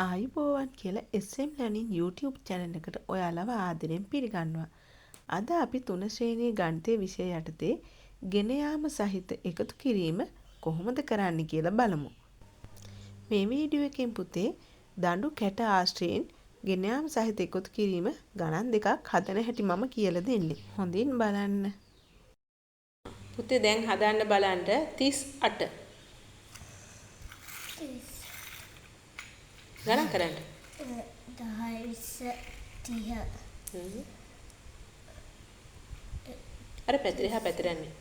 ආයුබෝවන් කියලා SM Learning YouTube channel එකට ඔයාලව ආදරෙන් පිළිගන්නවා. අද අපි 3 ශ්‍රේණිය ගණිතය විෂය යටතේ ගෙන යාම සහිත එකතු කිරීම කොහොමද කරන්න කියලා බලමු. මේ වීඩියෝ එකෙන් පුතේ දඬු කැට ආශ්‍රයෙන් ගෙන යාම සහිත එකතු කිරීම ගණන් දෙකක් හදන හැටි මම කියලා දෙන්නේ. හොඳින් බලන්න. පුතේ දැන් හදන්න බලන්න 38 ගණන් කරන්න. 10 20 30 අර පැතිර එහා පැතිරන්නේ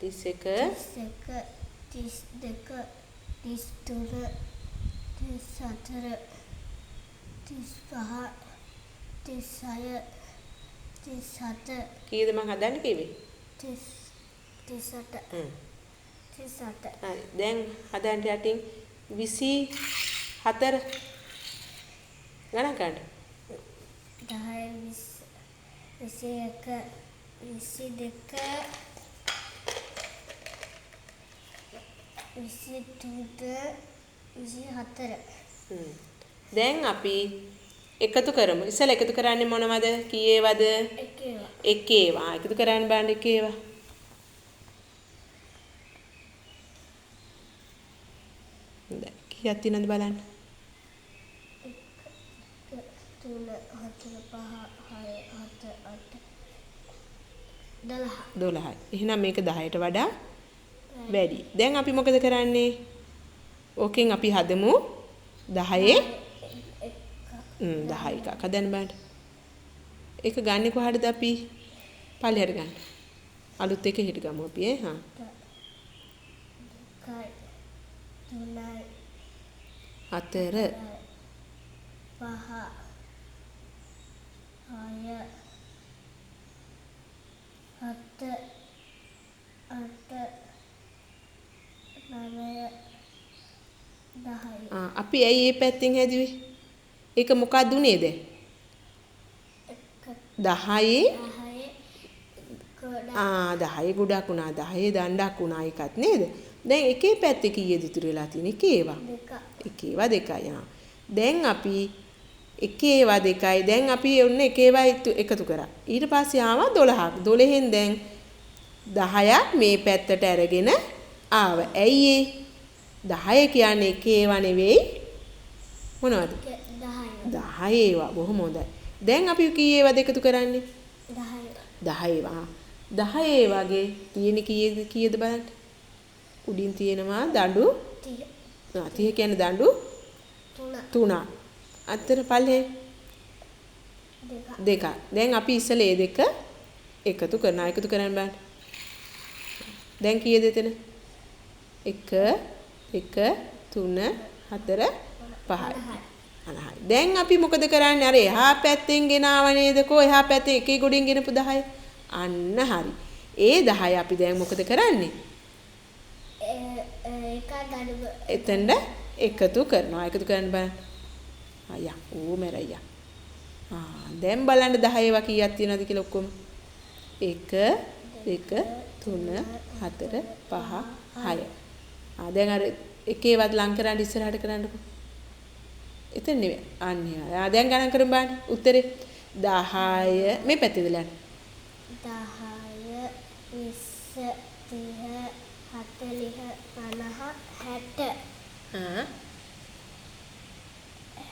31 32 33 34 35 36 37 කීයද මං හදන්න කිව්වේ? 38 හ්ම් 38 හරි දැන් හදන්න යටින් 24 ගණන් කරන්න. 10 21 22 24 දැන් අපි එකතු කරමු. ඉස්සෙල්ලා එකතු කරන්නේ මොනවද? කීයේවද? එකේවා. එකතු කරන්න බලන්න එකේවා. හොඳයි. කීයක් තියෙනවද බලන්න. 3 4 5 6 7 8 12යි. එහෙනම් මේක 10ට වඩා වැඩි. දැන් අපි මොකද කරන්නේ? ඕකෙන් අපි හදමු 10 10 එකක් හදන්න බලන්න. ඒක ගන්නේ කොහටද අපි? පල්ලෙහාට ගන්න. අලුත් එක හිට ගමු අපි හා. 4 අපි ඇයි මේ පැත්තෙන් හැදුවේ? ඒක මොකක්ද උනේ දැන්? 10 10 ගොඩක් වුණා 10 දණ්ඩක් වුණා එකත් නේද? දැන් එකේ පැත්තේ කීයද ඉතුරු වෙලා තියෙන්නේ? එකේවා. එකේවා දෙකයි. දැන් අපි එකේවා දෙකයි. දැන් අපි ඔන්න එකේවා එකතු කරා. ඊට පස්සේ ආවා 12ක්. 12න් දැන් 10ක් මේ පැත්තට අරගෙන ආව. ඇයි ඒ? 10 කියන්නේ එකේවා නෙවෙයි. මොනවද? 10 ඒවා. බොහොම හොඳයි. දැන් අපි කීයේවාද එකතු කරන්නේ? 10 ඒවා. 10 ඒ වගේ තියෙන කීයද බලන්න. උඩින් තියෙනවා දඬු 30 කියන්නේ දඬු 3ක්. අතර පල්ලේ දෙකක්. දැන් අපි ඉස්සෙල්ලා මේ දෙක එකතු කරනවා. එකතු කරන්න බලන්න. දැන් කීයද එතන? 1 2 3 4 5යි. දැන් අපි මොකද කරන්නේ? අර එහා පැත්තෙන් ගෙනාව නේද? කො එහා පැත්තේ එකේ ගොඩින් ගෙනපු 10. අන්න හරි. ඒ 10 අපි දැන් මොකද කරන්නේ? එතෙන්ද එකතු කරනවා. එකතු කරන්න බලන්න. අයියා ඕ මෙරయ్యා. දැන් බලන්න 10 ඒවා කීයක් තියෙනවද කියලා ඔක්කොම. 1 2 3 4 5 6. දැන් අර එකේවත් ලං කරන් ඉස්සරහට කරන්නකෝ. එතන නෙවෙයි. අන්නේ. දැන් ගණන් කරමු බලන්න. උත්තරේ 10 මේ පැත්තේ දාන්න. 10 20 30 40 50 60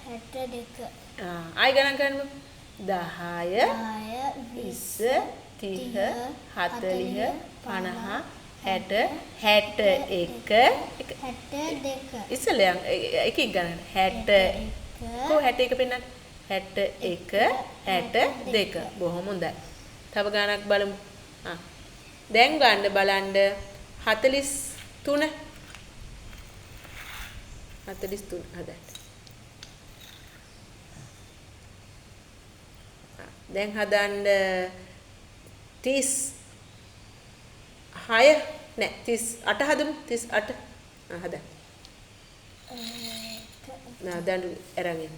62 ආයි ගණන් කරන්න. 10 20 30 40 50 60 61 ඉස්සෙල්ලා එකෙක් ගණන් 60 කො 61 පෙන්නන්න 61 62 බොහොම හොඳයි. තව ගණනක් බලමු. දැන් ගන්න බලන්න 43 හදන්න. දැන් හදන්න 36 නෑ 38 හදමු 38 හදන්න. දඬු අරන් එන්න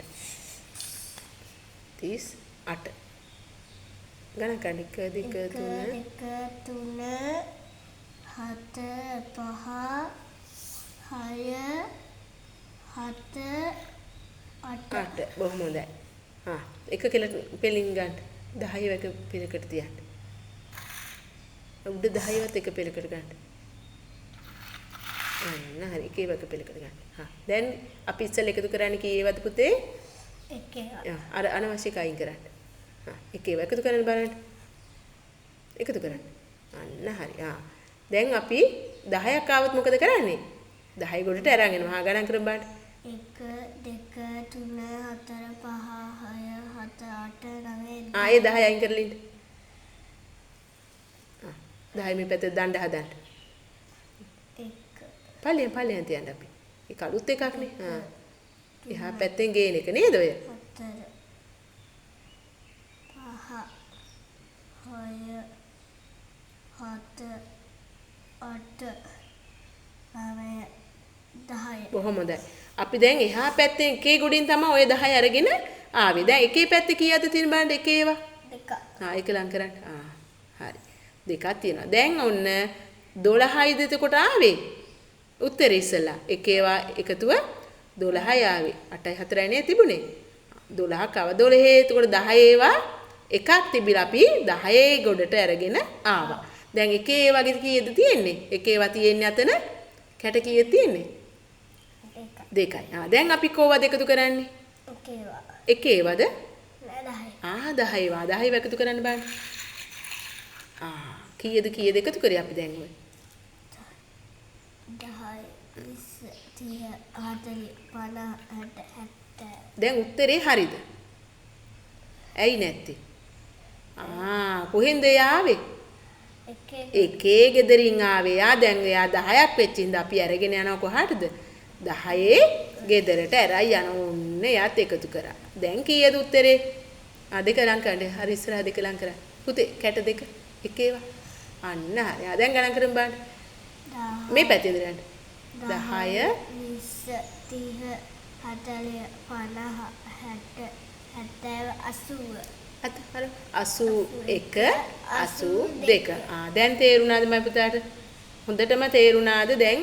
38 ගණන් කරන්න 1 2 3 7 5 6 7 7 8 8 බොහොම හොඳයි. එක කෙල පෙලින් ගන්න. 10 එක පෙලකට තියන්න. උඩ 10වත් එක පෙලකට ගන්න. අන්න හරි. එකේ එක පෙලකට ගන්න. දැන් අපි ඉස්සෙල්ලා එකතු කරන්නේ කීයේවද පුතේ? එකේ. අර අනවශ්‍ය කයින් කරන්න. එකේ එකතු කරන්න බලන්න. එකතු කරන්න. අන්න හරි. දැන් අපි 10ක් ආවොත් මොකද කරන්නේ? 10 ගොඩට අරන් එනවා. ගණන් කරමු බලන්න. 1 2 3 4 5 6 7 8 9 ඒ 10 අයින් කරලා ඉන්න. 10 මේ පැත්තේ දණ්ඩ හදන්න. 1 පල්ලෙන් තියන්න අපි. ඒක අලුත් එකක් නේ. එහා පැත්තෙන් ගේන එක නේද ඔය? 4 5 6 7 8 9 10 බොහොම හොඳයි. අපි දැන් එහා පැත්තෙන් එකේ ගොඩින් තමයි ඔය 10 අරගෙන ආවේ. දැන් එකේ පැත්තේ කීයද තියෙන බලන්න එකේ ඒවා? 2 ඒක ලං කරන්න. හරි. දෙකක් තියෙනවා. දැන් ඔන්න 12යිද එතකොට ආවේ? උත්තරේ ඉස්සලා. එකේවා එකතුව 12යි ආවේ. 8යි 4යි නේ තිබුණේ. 12ක් ආවා. 12 එතකොට 10 ඒවා එකක් තිබිලා අපි 10 ගොඩට අරගෙන ආවා. දැන් එකේ ඒ වගේ කීයද තියෙන්නේ? එකේවා තියෙන්නේ අතන කැට කීයද තියෙන්නේ? දෙකයි. දැන් අපි කොහොමද එකතු කරන්නේ? එකේවද? 10. 10 එකතු කරන්න බලන්න. කීයද එකතු කරේ අපි දැන් ඔය? 10 20 30 40 50 60 දැන් උත්තරේ හරිද? ඇයි නැත්තේ? කොහෙන්ද ආවේ? එකේ ගෙදරින් ආවේ. දැන් එයා 10ක් වෙච්ච ඉඳ අපි අරගෙන යනවා කොහාටද? 10 ගෙදරට ඇරයි යන ඕන්න එයාත් එකතු කරා. දැන් කීයද උත්තරේ? දෙක ලං කරන්න. හරි ඉස්සරහ දෙක ලං කරන්න. පුතේ කැට දෙක එකේවා. අන්න හරි. දැන් ගණන් කරමු බලන්න. මේ පැත්තේ ඉඳන් 10 20 30 40 50 60 70 81 82. දැන් තේරුණාද මම පුතාට? හොඳටම තේරුණාද දැන්?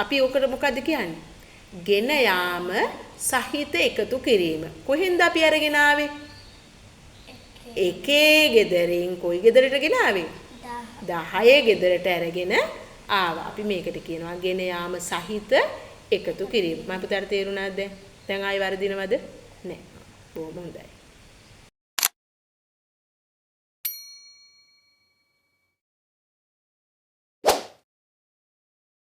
අපි ඔකට මොකද්ද කියන්නේ? ගෙන යාම සහිත එකතු කිරීම. කොහෙන්ද අපි අරගෙන ආවේ? එකේ ගෙදරින් කොයි ගෙදරට ගෙන ආවේ? 10 ගෙදරට අරගෙන ආවා. අපි මේකට කියනවා ගෙන යාම සහිත එකතු කිරීම. මම පුතාට තේරුණාද දැන්? දැන් ආයි වර්ධිනවද? නෑ. බොහොම හොඳයි.